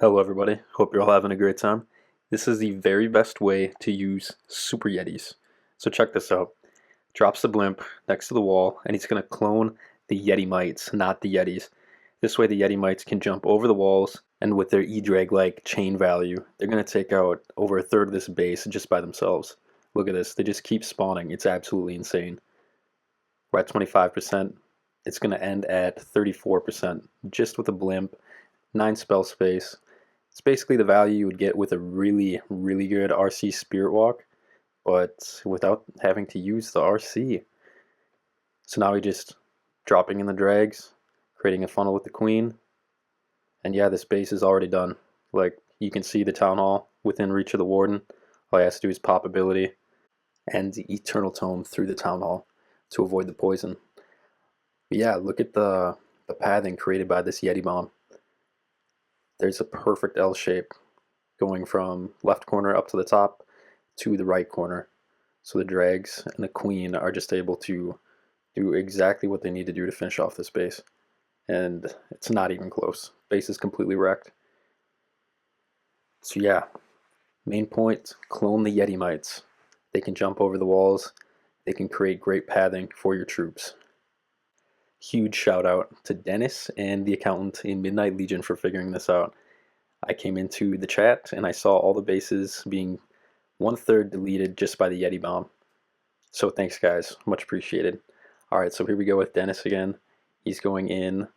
Hello everybody, hope you're all having a great time. This is the very best way to use Super Yetis. So check this out. Drops the blimp next to the wall and he's going to clone the YetiMITES, not the Yetis. This way the YetiMITES can jump over the walls and with their E-drag-like chain value, they're going to take out over a third of this base just by themselves. Look at this, they just keep spawning, it's absolutely insane. We're at 25%, it's going to end at 34% just with a blimp, 9 spell space. It's basically the value you would get with a really, really good RC Spirit Walk, but without having to use the RC. So now we just dropping in the drags, creating a funnel with the queen, and yeah, this base is already done. Like, you can see the town hall within reach of the warden. All he has to do is pop ability and the eternal tome through the town hall to avoid the poison. But yeah, look at the pathing created by this Yeti bomb. There's a perfect L shape going from left corner up to the top to the right corner. So the drags and the queen are just able to do exactly what they need to do to finish off this base. And it's not even close. Base is completely wrecked. So yeah, main point, clone the YetiMITES. They can jump over the walls. They can create great pathing for your troops. Huge shout out to Dennis and the accountant in Midnight Legion for figuring this out. I came into the chat and I saw all the bases being 1/3 deleted just by the Yeti bomb. So thanks guys, much appreciated. Alright, so here we go with Dennis again. He's going in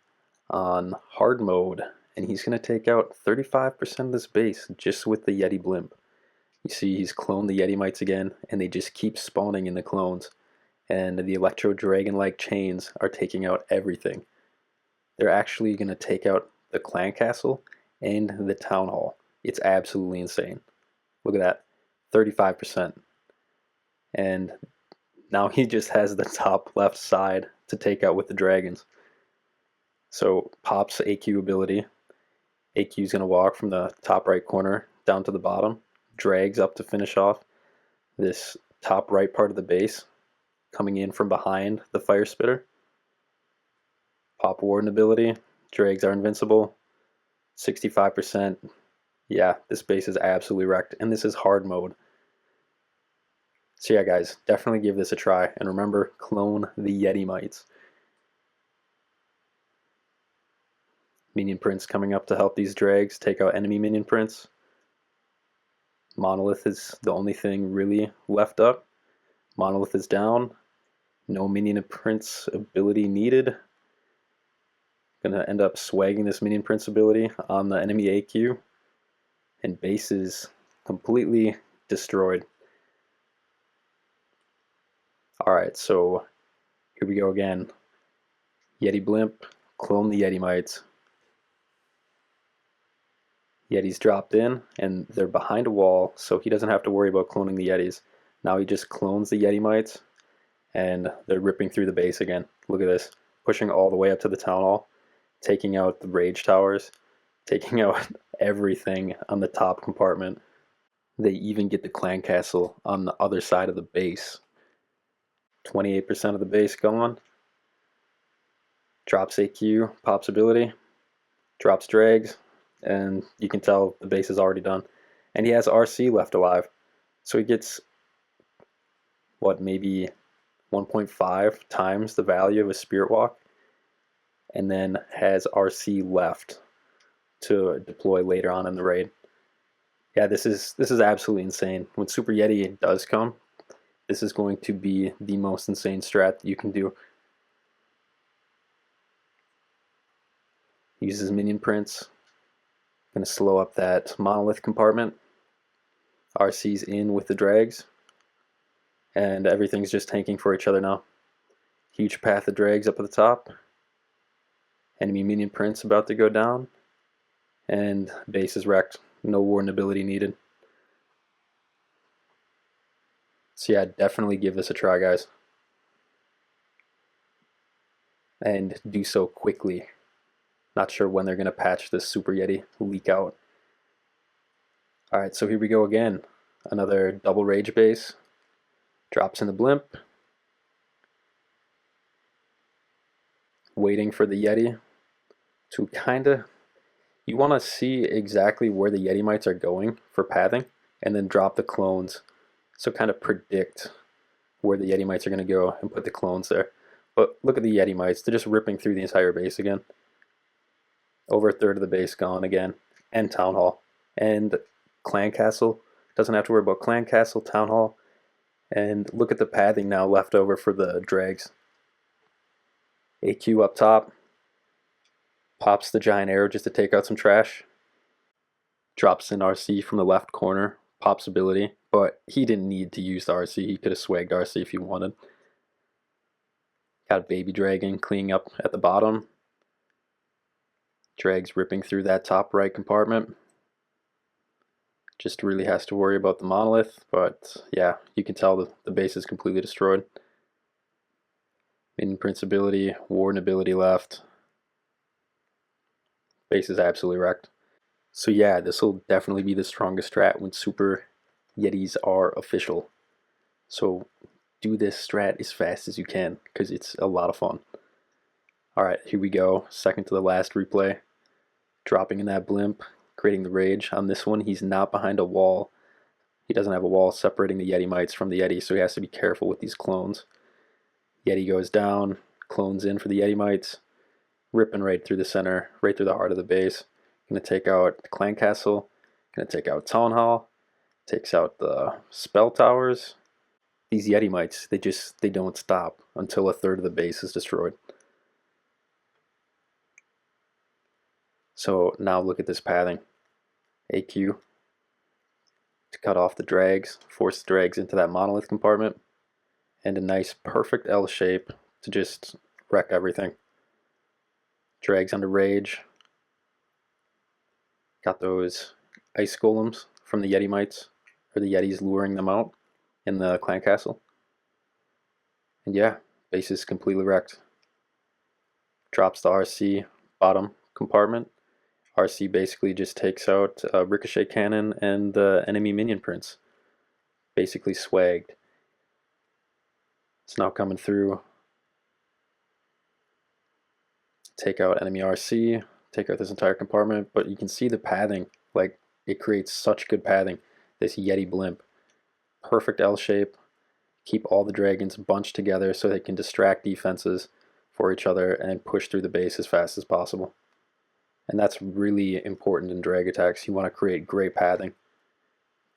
on hard mode and he's going to take out 35% of this base just with the Yeti blimp. You see he's cloned the YetiMITES again and they just keep spawning in the clones. And the Electro Dragon-like chains are taking out everything. They're actually going to take out the clan castle and the town hall. It's absolutely insane. Look at that, 35%. And now he just has the top left side to take out with the dragons. So pops AQ ability. AQ is going to walk from the top right corner down to the bottom, drags up to finish off this top right part of the base, coming in from behind the fire spitter. Pop warden ability, drags are invincible, 65%. Yeah, this base is absolutely wrecked, and this is hard mode. So yeah guys, definitely give this a try, and remember, clone the YetiMITES. Minion prints coming up to help these drags take out enemy minion prints. Monolith is the only thing really left up. Monolith is down. No minion prints ability needed. Gonna end up swagging this minion prints ability on the enemy AQ. And base is completely destroyed. Alright, so here we go again. Yeti Blimp, clone the YetiMITES. Yeti's dropped in, and they're behind a wall, so he doesn't have to worry about cloning the Yetis. Now he just clones the YetiMITES, and they're ripping through the base again. Look at this, pushing all the way up to the town hall, taking out the rage towers, taking out everything on the top compartment. They even get the clan castle on the other side of the base. 28% of the base gone. Drops AQ, pops ability, drops drags, and you can tell the base is already done. And he has RC left alive, so he gets, what, maybe 1.5 times the value of a Spirit Walk, and then has RC left to deploy later on in the raid. Yeah, this is absolutely insane. When Super Yeti does come, this is going to be the most insane strat that you can do. Uses minion prints. Going to slow up that monolith compartment. RC's in with the drags. And everything's just tanking for each other now. Huge path of drags up at the top. Enemy minion prints about to go down. And base is wrecked. No warden ability needed. So yeah, definitely give this a try, guys. And do so quickly. Not sure when they're going to patch this Super Yeti leak out. Alright, so here we go again. Another double rage base. Drops in the blimp. Waiting for the Yeti to kinda You want to see exactly where the YetiMites are going for pathing, and then drop the clones. So kind of predict where the YetiMites are going to go and put the clones there. But look at the YetiMites, they're just ripping through the entire base again. Over a third of the base gone again, and Town Hall. And Clan Castle, doesn't have to worry about Clan Castle, Town Hall. And look at the pathing now left over for the drags. AQ up top, pops the giant arrow just to take out some trash. Drops in RC from the left corner, pops ability, but he didn't need to use the RC, he could have swagged RC if he wanted. Got Baby Dragon cleaning up at the bottom. Drags ripping through that top right compartment. Just really has to worry about the monolith, but yeah, you can tell the base is completely destroyed. Minion Prince ability, Warden ability left. Base is absolutely wrecked. So yeah, this will definitely be the strongest strat when Super Yetis are official. So do this strat as fast as you can, because it's a lot of fun. Alright, here we go. Second to the last replay. Dropping in that blimp, creating the rage. On this one, he's not behind a wall. He doesn't have a wall separating the YetiMites from the Yeti, so he has to be careful with these clones. Yeti goes down, clones in for the YetiMites, ripping right through the center, right through the heart of the base. Gonna take out the Clan Castle, gonna take out Town Hall, takes out the spell towers. These YetiMites, they don't stop until a third of the base is destroyed. So now look at this pathing. AQ to cut off the drags, force the drags into that monolith compartment, and a nice perfect L shape to just wreck everything. Drags under rage. Got those ice golems from the YetiMites, or the Yetis luring them out in the Clan Castle. And yeah, base is completely wrecked. Drops the RC bottom compartment. RC basically just takes out a ricochet cannon and the enemy minion prince. Basically swagged. It's now coming through. Take out enemy RC, take out this entire compartment, but you can see the pathing, like it creates such good pathing. This Yeti blimp. Perfect L shape. Keep all the dragons bunched together so they can distract defenses for each other and push through the base as fast as possible. And that's really important in drag attacks. You want to create great pathing.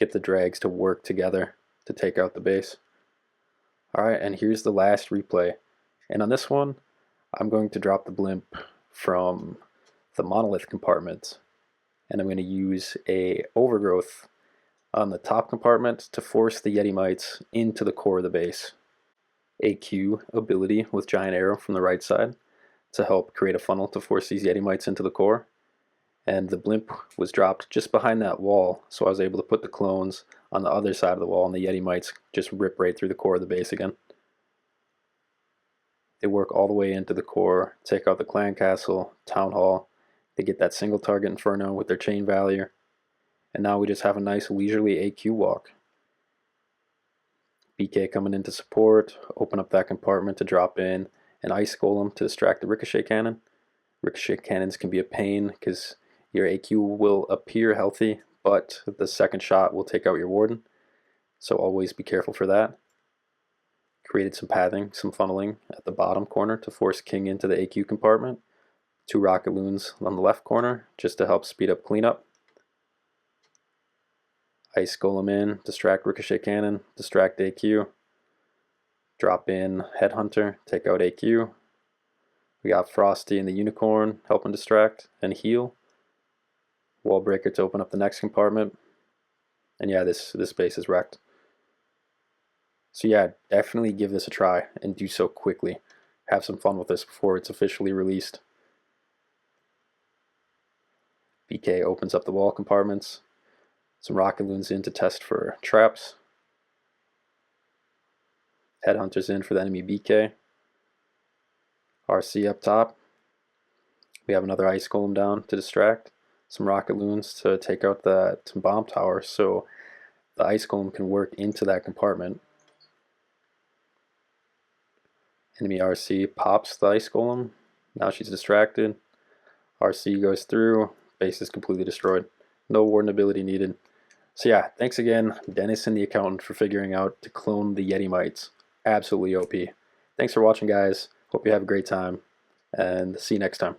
Get the drags to work together to take out the base. Alright, and here's the last replay. And on this one, I'm going to drop the blimp from the monolith compartment. And I'm going to use a overgrowth on the top compartment to force the YetiMites into the core of the base. AQ ability with giant arrow from the right side to help create a funnel to force these YetiMites into the core. And the blimp was dropped just behind that wall, so I was able to put the clones on the other side of the wall, and the YetiMites just rip right through the core of the base again. They work all the way into the core, take out the Clan Castle, Town Hall. They get that single target Inferno with their chain value. And now we just have a nice leisurely AQ walk. BK coming in to support, open up that compartment to drop in an Ice Golem to distract the Ricochet Cannon. Ricochet Cannons can be a pain because your AQ will appear healthy, but the second shot will take out your Warden. So always be careful for that. Created some pathing, some funneling at the bottom corner to force King into the AQ compartment. 2 rocket loons on the left corner just to help speed up cleanup. Ice Golem in, distract Ricochet Cannon, distract AQ. Drop in Headhunter, take out AQ. We got Frosty and the Unicorn helping distract and heal. Wall Breaker to open up the next compartment. And yeah, this base is wrecked. So yeah, definitely give this a try and do so quickly. Have some fun with this before it's officially released. BK opens up the wall compartments. Some rocket loons in to test for traps. Headhunters in for the enemy BK. RC up top. We have another Ice Golem down to distract. Some rocket loons to take out that bomb tower so the Ice Golem can work into that compartment. Enemy RC pops the Ice Golem. Now she's distracted. RC goes through, base is completely destroyed. No warden ability needed. So yeah, thanks again, Dennis and the accountant, for figuring out to clone the YetiMITES. Absolutely OP. Thanks for watching, guys. Hope you have a great time, and see you next time.